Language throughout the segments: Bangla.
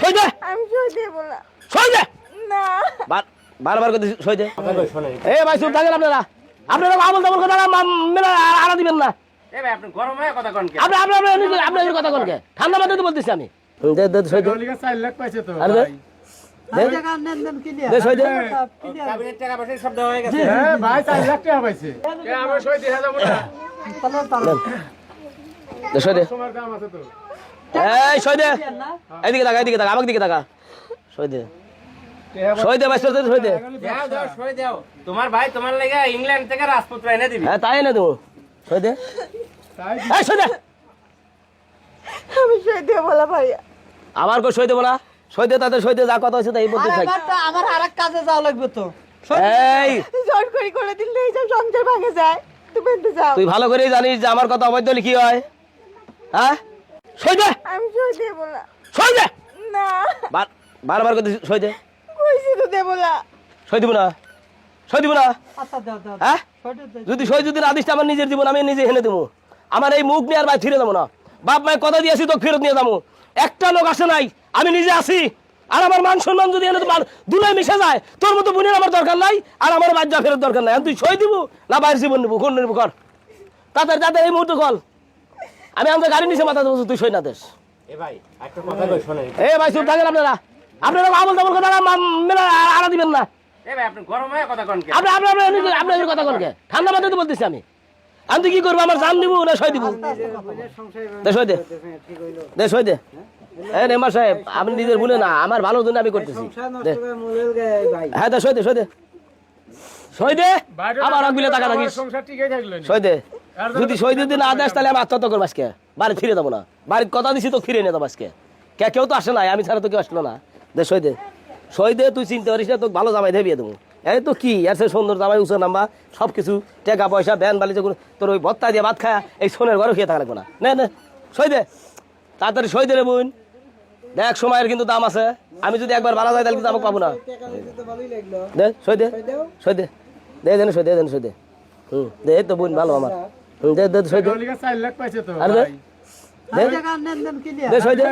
সই দে। আমি সই দেব না। সই দে। না। বারবার করে সই দে। এ ভাই চুপ থাকেন আপনারা। আপনারা আবল তাবল কথা মেলা আড়া দিবেন না। এ ভাই আপনি গরম হয়ে কথা কোন কে? আপনার কথা কোন কে? ঠান্ডা মাথায় তো বলতেছি আমি। দে দে সই দে। 4 লাখ পাইছে তো আরে দে। দে দে সই দে। ক্যাবিনেট টাকা পয়সা সব দেওয়া হয়ে গেছে। হ্যাঁ ভাই 4 লাখ টাকা পাইছে কে আমরা সই দিয়ে যাব না দে সই দে। তোমার দাম আছে তো এই সই দে। এদিকে তাকা এদিকে তাকা আমাকে দিকে তাকা। সই দে। সই দে ভাই সই দে সই দে। দাও দাও সই দাও। তোমার ভাই তোমার লাগা ইংল্যান্ড থেকে রাজপুত্র এনে দিবি। হ্যাঁ তাই না তুমি সই দে। তাই এই সই দে। আমি সই দেব না ভাইয়া। আমার কো সই দেব না। সই দে তাতে সই দে যা কথা হইছে তাই বলতে থাক। আমার আরেক কাজে যাওয়া লাগবে তো। এই জোর করে দিলে এই সব সংসার ভাঙে যায়। তুমি এনতে যাও। তুই ভালো করেই জানিস যে আমার কথা অবৈধ হলে কি হয়। হ্যাঁ সই দে। আমি সই দেব না। সই দে। না। বারবার করে সই দে। কইছি তো দেব না। সই দিব না। সই দিব না। আচ্ছা দাও দাও। হ্যাঁ যদি সই যদি না দিস আমার নিজের জীবন আমি নিজে হেনে দেবো। আমার এই মুখ নিয়ে আর ভাই ফিরে যাবো না। বাপ মায়ের কথা দিয়েছি তো ফেরত নিয়ে যাবো। একটা লোক আসে নাই আমি নিজে আসি। আর আমার মান সম্মান যদি এনে তোমার দুলাই মিশে যায় তোর মতো বোনের আমার দরকার নাই আর আমার বাচ্চা ফেরত দরকার নাই। তুই সই দিব না বাইরের জীবন নেবো কোন নেবো কর তাদের যাদের এই মুহূর্তে কল আমি আমাদের গাড়ি নিচে মাথা দেবো তুই সই না দেশ। এ ভাই একটা কথা কই শুনেন। এ ভাই চুপ থাকেন আপনারা। আপনারা আবল তাবল কথা মেলা আড়া দিবেন না। এ ভাই আপনি গরম হয়ে কথা কোন কে? আপনার কথা কোন কে? ঠান্ডা মাথায় তো বলতেছি আমি। আমি কি করবো আমার জান দিব না সই দিব? দে সই দে। দে সই দে। এই নেমার সাহেব আপনি নিজের ভুলে না আমার ভালোর জন্য আমি করতেছি। দে। হ্যাঁ দে সই দে সই দে। সই দে। আবার আগবিলে টাকা রাখিস। সংসার ঠিকই থাকলো সই দে। যদি সই দিতে না দেস তাহলে আমি আত্মহত্যা করবো আজকে। বাড়ি ফিরে যাবো না। বাড়ির কথা দিছি তো ফিরে নিয়ে যাবো আজকে। কেউ তো আসে নাই আমি ছাড়া তো কেউ আসলো না। দে সই দে। সই দে তুই চিনতে পারিস না তোকে ভালো জামাই দেবিয়ে দেবো। এই তো কি আর সে সুন্দর জামাই উঁচু নাম্বা সব কিছু টাকা পয়সা ব্যান বালি যখন তোর ওই ভত্তা দিয়ে ভাত খায় এই সোনের ঘরে খেয়ে থাকা লাগবে না। নে সই দে তাড়াতাড়ি সই দে রে বোন। দেখ সময়ের কিন্তু দাম আছে। আমি যদি একবার ভালো যাই তাহলে কিন্তু আমাকে পাবো না। দে সই দে সই দে। দে দেন সই দে দেন সই দে। দে তো বোন ভালো আমার। দে দে সই দে। 4 লাখ পাইছে তো আরে দে। দে দে সই দে।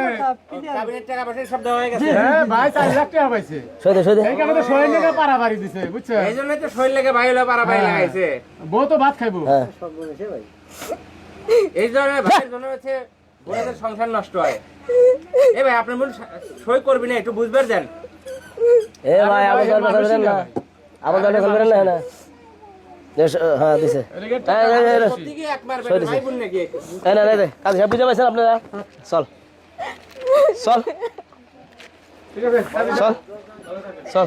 ক্যাবিনেট টাকা পয়সা সব দেওয়া হয়ে গেছে। হ্যাঁ ভাই 4 লাখ টাকা পাইছে সই দে সই দে। এই কারণে তো সই লেগে পারাবাড়ি দিছে বুঝছো এই জন্যই তো শরীর লেগে ভাই হলো পাড়া ভাই লাগাইছে। বউ তো ভাত খাইবো হ্যাঁ এই জন্য ভাইয়ের জন্য হচ্ছে বোনের সংসার নষ্ট হয়। এ ভাই আপনি বলুন সই করবি না একটু বুঝবার দেন। এ ভাই আবার দরকার করবেন না। আবার দরকার করবেন না না। হ্যাঁ দিছে। প্রত্যেকই একবার ভাই বোন নাকি? না না কাজ সব বুঝে পাইছেন আপনারা। চল চল ঠিক আছে চল চল